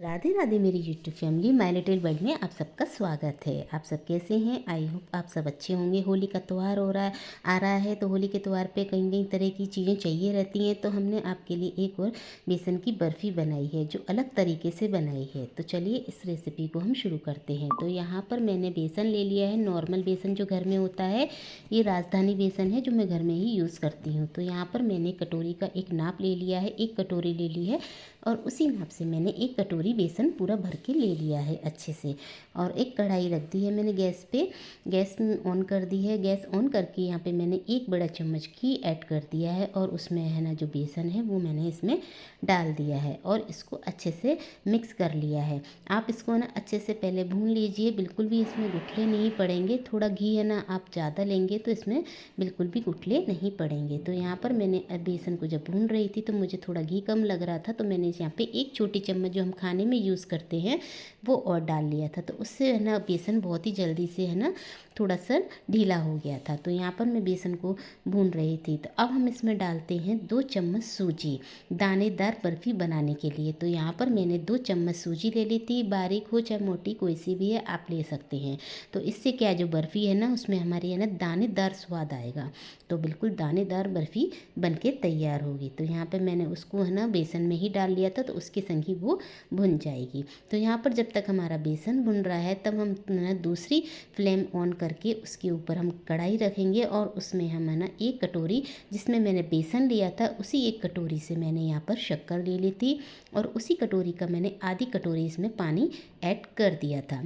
राधे राधे मेरी YouTube family my little world में आप सबका स्वागत है। आप सब कैसे हैं? आई होप आप सब अच्छे होंगे। होली का त्यौहार आ रहा है, तो होली के त्यौहार पे कई कई तरह की चीज़ें चाहिए रहती हैं। तो हमने आपके लिए एक और बेसन की बर्फ़ी बनाई है जो अलग तरीके से बनाई है। तो चलिए इस रेसिपी को हम शुरू करते हैं। तो यहाँ पर मैंने बेसन ले लिया है, नॉर्मल बेसन जो घर में होता है। ये राजधानी बेसन है जो मैं घर में ही यूज़ करती हूँ। तो यहाँ पर मैंने कटोरी का एक नाप ले लिया है, एक कटोरी ले ली है और उसी नाप से मैंने एक कटोरी बेसन पूरा भर के ले लिया है अच्छे से। और एक कढ़ाई रख दी है मैंने गैस पे, गैस ऑन कर दी है। गैस ऑन करके यहाँ पे मैंने एक बड़ा चम्मच घी ऐड कर दिया है और उसमें है ना जो बेसन है वो मैंने इसमें डाल दिया है और इसको अच्छे से मिक्स कर लिया है। आप इसको ना अच्छे से पहले भून लीजिए, बिल्कुल भी इसमें गुठले नहीं पड़ेंगे। थोड़ा घी है ना आप ज़्यादा लेंगे तो इसमें बिल्कुल भी गुठले नहीं पड़ेंगे। तो यहाँ पर मैंने बेसन को जब भून रही थी तो मुझे थोड़ा घी कम लग रहा था, तो मैंने यहाँ पे एक छोटी चम्मच जो हम खाने में यूज़ करते हैं वो और डाल लिया था। तो उससे है ना बेसन बहुत ही जल्दी से है ना थोड़ा सा ढीला हो गया था। तो यहाँ पर मैं बेसन को भून रही थी। तो अब हम इसमें डालते हैं 2 चम्मच सूजी, दानेदार बर्फ़ी बनाने के लिए। तो यहाँ पर मैंने 2 चम्मच सूजी ले ली थी, बारीक हो चाहे मोटी कोई सी भी है आप ले सकते हैं। तो इससे क्या जो बर्फ़ी है ना उसमें हमारी है ना दानेदार स्वाद आएगा। तो बिल्कुल दानेदार बर्फ़ी बन के तैयार होगी। तो यहाँ पर मैंने उसको है ना बेसन में ही डाल लिया था, तो उसके संग ही वो भुन जाएगी। तो यहाँ पर जब तक हमारा बेसन भुन रहा है तब हम ना दूसरी फ्लेम ऑन करके उसके ऊपर हम कढ़ाई रखेंगे और उसमें हम है ना एक कटोरी जिसमें मैंने बेसन लिया था उसी एक कटोरी से मैंने यहाँ पर शक्कर ले ली थी और उसी कटोरी का मैंने आधी कटोरी इसमें पानी ऐड कर दिया था।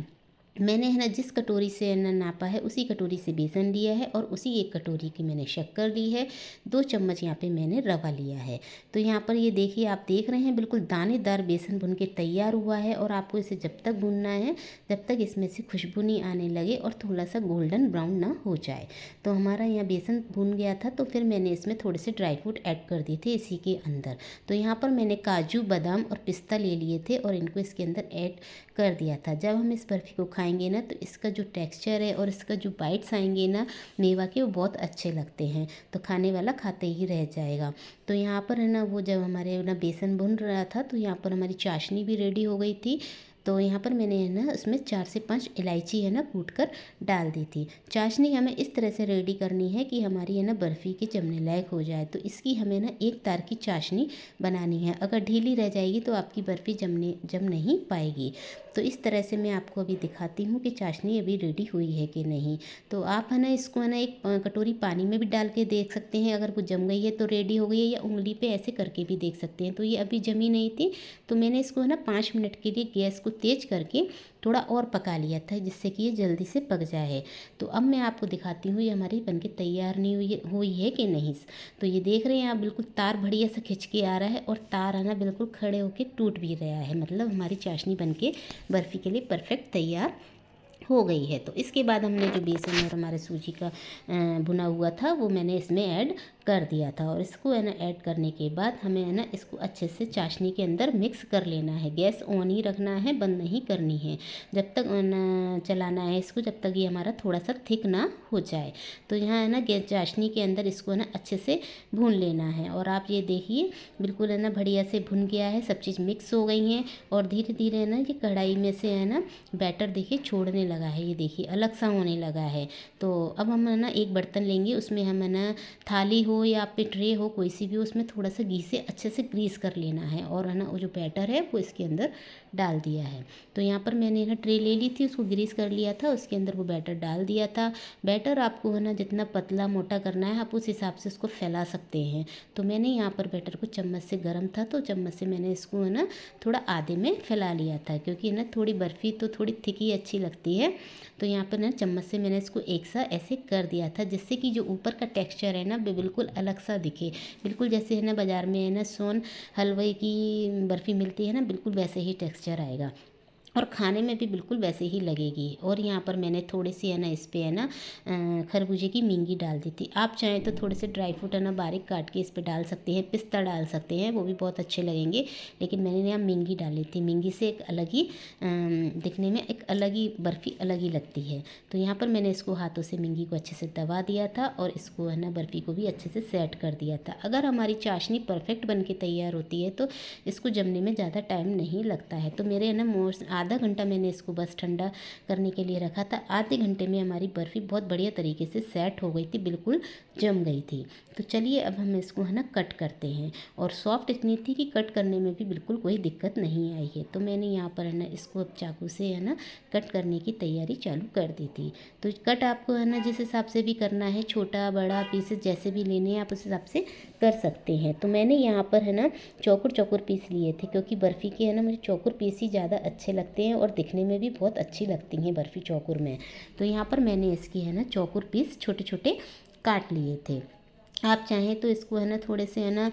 मैंने है ना जिस कटोरी से है ना नापा है उसी कटोरी से बेसन लिया है और उसी एक कटोरी की मैंने शक्कर ली है। 2 चम्मच यहाँ पे मैंने रवा लिया है। तो यहाँ पर ये देखिए, आप देख रहे हैं बिल्कुल दानेदार बेसन भुन के तैयार हुआ है और आपको इसे जब तक भूनना है जब तक इसमें से खुशबू नहीं आने लगे और थोड़ा सा गोल्डन ब्राउन ना हो जाए। तो हमारा यहाँ बेसन भुन गया था, तो फिर मैंने इसमें थोड़े से ड्राई फ्रूट ऐड कर दिए थे इसी के अंदर। तो यहाँ पर मैंने काजू, बादाम और पिस्ता ले लिए थे और इनको इसके अंदर ऐड कर दिया था। जब हम इस बर्फ़ी को खाएंगे ना तो इसका जो टेक्सचर है और इसका जो बाइट्स आएंगे ना मेवा के, वो बहुत अच्छे लगते हैं। तो खाने वाला खाते ही रह जाएगा। तो यहाँ पर है ना वो जब हमारे ना बेसन भुन रहा था तो यहाँ पर हमारी चाशनी भी रेडी हो गई थी। तो यहाँ पर मैंने है ना उसमें 4 से 5 इलायची है ना कूट कर डाल दी थी। चाशनी हमें इस तरह से रेडी करनी है कि हमारी है ना बर्फ़ी के जमने लायक हो जाए। तो इसकी हमें ना एक तार की चाशनी बनानी है। अगर ढीली रह जाएगी तो आपकी बर्फ़ी जम नहीं पाएगी। तो इस तरह से मैं आपको अभी दिखाती हूँ कि चाशनी अभी रेडी हुई है कि नहीं। तो आप है ना इसको है ना एक कटोरी पानी में भी डाल के देख सकते हैं, अगर वो जम गई है तो रेडी हो गई है, या उंगली पे ऐसे करके भी देख सकते हैं। तो ये अभी जमी नहीं थी, तो मैंने इसको है ना 5 मिनट के लिए गैस को तेज करके थोड़ा और पका लिया था जिससे कि ये जल्दी से पक जाए। तो अब मैं आपको दिखाती हूँ ये हमारी बनके तैयार नहीं हुई है कि नहीं। तो ये देख रहे हैं आप, बिल्कुल तार बढ़िया से खिंच के आ रहा है और तार है ना बिल्कुल खड़े होके टूट भी रहा है, मतलब हमारी चाशनी बनके बर्फ़ी के लिए परफेक्ट तैयार हो गई है। तो इसके बाद हमने जो बेसन और हमारे सूजी का भुना हुआ था वो मैंने इसमें ऐड कर दिया था और इसको है ना ऐड करने के बाद हमें है ना इसको अच्छे से चाशनी के अंदर मिक्स कर लेना है। गैस ऑन ही रखना है, बंद नहीं करनी है। जब तक ना चलाना है इसको जब तक ये हमारा थोड़ा सा थिक ना हो जाए। तो यहाँ है ना गैस चाशनी के अंदर इसको है ना अच्छे से भून लेना है। और आप ये देखिए बिल्कुल है ना बढ़िया से भुन गया है, सब चीज़ मिक्स हो गई हैं और धीरे धीरे है ना ये कढ़ाई में से है ना बैटर देखिए छोड़ने लगा है। ये देखिए अलग सा होने लगा है। तो अब हम है ना एक बर्तन लेंगे, उसमें हम है ना थाली हो या आप पे ट्रे हो कोई सी भी, उसमें थोड़ा सा घी से अच्छे से ग्रीस कर लेना है और है ना वो जो बैटर है वो इसके अंदर डाल दिया है। तो यहाँ पर मैंने ना ट्रे ले ली थी, उसको ग्रीस कर लिया था, उसके अंदर वो बैटर डाल दिया था। बैटर आपको है ना जितना पतला मोटा करना है आप उस हिसाब से उसको फैला सकते हैं। तो मैंने यहाँ पर बैटर को चम्मच से गर्म था तो चम्मच से मैंने इसको है ना थोड़ा आधे में फैला लिया था, क्योंकि ना थोड़ी बर्फ़ी तो थोड़ी थिक ही अच्छी लगती है। तो यहाँ पर ना चम्मच से मैंने इसको एक सा ऐसे कर दिया था जिससे कि जो ऊपर का टेक्सचर है ना बिल्कुल अलग सा दिखे, बिल्कुल जैसे है ना बाज़ार में है ना सोन हलवे की बर्फ़ी मिलती है ना बिल्कुल वैसे ही टेक्सचर आएगा। और खाने में भी बिल्कुल वैसे ही लगेगी। और यहाँ पर मैंने थोड़ी सी है ना इस पे है ना खरबूजे की मिंगी डाल दी थी। आप चाहें तो थोड़े से ड्राई फ्रूट है ना बारीक काट के इस पे डाल सकते हैं, पिस्ता डाल सकते हैं, वो भी बहुत अच्छे लगेंगे। लेकिन मैंने यहाँ मिंगी डाली थी। मिंगी से एक अलग ही दिखने में एक अलग ही बर्फ़ी अलग ही लगती है। तो यहाँ पर मैंने इसको हाथों से मिंगी को अच्छे से दबा दिया था और इसको है ना बर्फ़ी को भी अच्छे से सेट कर दिया था। अगर हमारी चाशनी परफेक्ट बन के तैयार होती है तो इसको जमने में ज़्यादा टाइम नहीं लगता है। तो मेरे है ना आधा घंटा मैंने इसको बस ठंडा करने के लिए रखा था। आधे घंटे में हमारी बर्फ़ी बहुत बढ़िया तरीके से सेट हो गई थी, बिल्कुल जम गई थी। तो चलिए अब हम इसको है ना कट करते हैं। और सॉफ्ट इतनी थी कि कट करने में भी बिल्कुल कोई दिक्कत नहीं आई है। तो मैंने यहाँ पर है ना इसको अब चाकू से है ना कट करने की तैयारी चालू कर दी थी। तो कट आपको है ना जिस हिसाब से भी करना है, छोटा बड़ा पीसेस जैसे भी लेने हैं आप उस हिसाब से कर सकते हैं। तो मैंने यहाँ पर है ना चौकोर चौकोर पीस लिए थे, क्योंकि बर्फ़ी के है ना मुझे चौकोर पीस ही ज़्यादा अच्छे लगते हैं और दिखने में भी बहुत अच्छी लगती हैं बर्फ़ी चौकोर में। तो यहाँ पर मैंने इसकी है ना चौकोर पीस छोटे छोटे काट लिए थे। आप चाहें तो इसको है ना थोड़े से है ना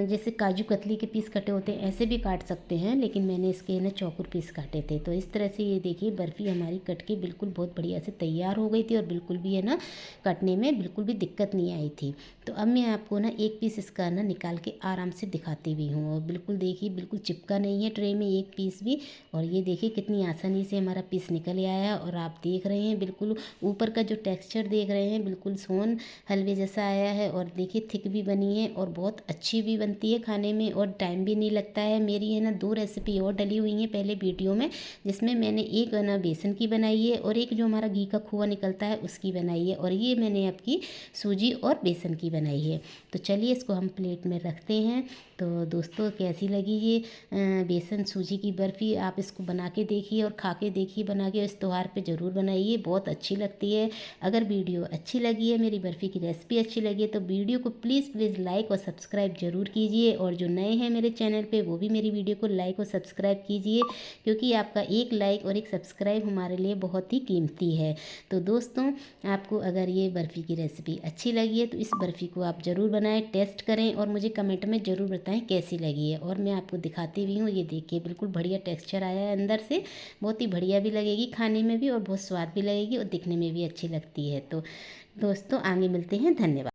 जैसे काजू कतली के पीस कटे होते हैं ऐसे भी काट सकते हैं, लेकिन मैंने इसके है ना चौकोर पीस काटे थे। तो इस तरह से ये देखिए बर्फ़ी हमारी कट के बिल्कुल बहुत बढ़िया से तैयार हो गई थी और बिल्कुल भी है ना कटने में बिल्कुल भी दिक्कत नहीं आई थी। तो अब मैं आपको ना एक पीस इसका ना निकाल के आराम से दिखाती भी हूँ। और बिल्कुल देखिए बिल्कुल चिपका नहीं है ट्रे में एक पीस भी। और ये देखिए कितनी आसानी से हमारा पीस निकल आया है। और आप देख रहे हैं बिल्कुल ऊपर का जो टेक्सचर देख रहे हैं बिल्कुल सोन हलवे जैसा आया है। और देखिए थिक भी बनी है और बहुत अच्छी भी बनती है खाने में और टाइम भी नहीं लगता है। मेरी है ना 2 रेसिपी और डली हुई हैं पहले वीडियो में, जिसमें मैंने एक है ना बेसन की बनाई है और एक जो हमारा घी का खोआ निकलता है उसकी बनाई है। और ये मैंने आपकी सूजी और बेसन की बनाई है। तो चलिए इसको हम प्लेट में रखते हैं। तो दोस्तों कैसी लगी ये बेसन सूजी की बर्फ़ी, आप इसको बना के देखिए और खा के देखिए बना के। इस त्योहार पे ज़रूर बनाइए, बहुत अच्छी लगती है। अगर वीडियो अच्छी लगी है, मेरी बर्फ़ी की रेसिपी अच्छी लगी है तो वीडियो को प्लीज़ लाइक और सब्सक्राइब ज़रूर कीजिए। और जो नए हैं मेरे चैनल पे वो भी मेरी वीडियो को लाइक और सब्सक्राइब कीजिए, क्योंकि आपका एक लाइक और एक सब्सक्राइब हमारे लिए बहुत ही कीमती है। तो दोस्तों आपको अगर ये बर्फ़ी की रेसिपी अच्छी लगी है तो इस बर्फ़ी को आप ज़रूर बनाएं, टेस्ट करें और मुझे कमेंट में ज़रूर बताएं कैसी लगी है। और मैं आपको दिखाती भी हूँ, ये देखिए बिल्कुल बढ़िया टेक्सचर आया है अंदर से, बहुत ही बढ़िया भी लगेगी खाने में भी और बहुत स्वाद भी लगेगी और दिखने में भी अच्छी लगती है। तो दोस्तों आगे मिलते हैं, धन्यवाद।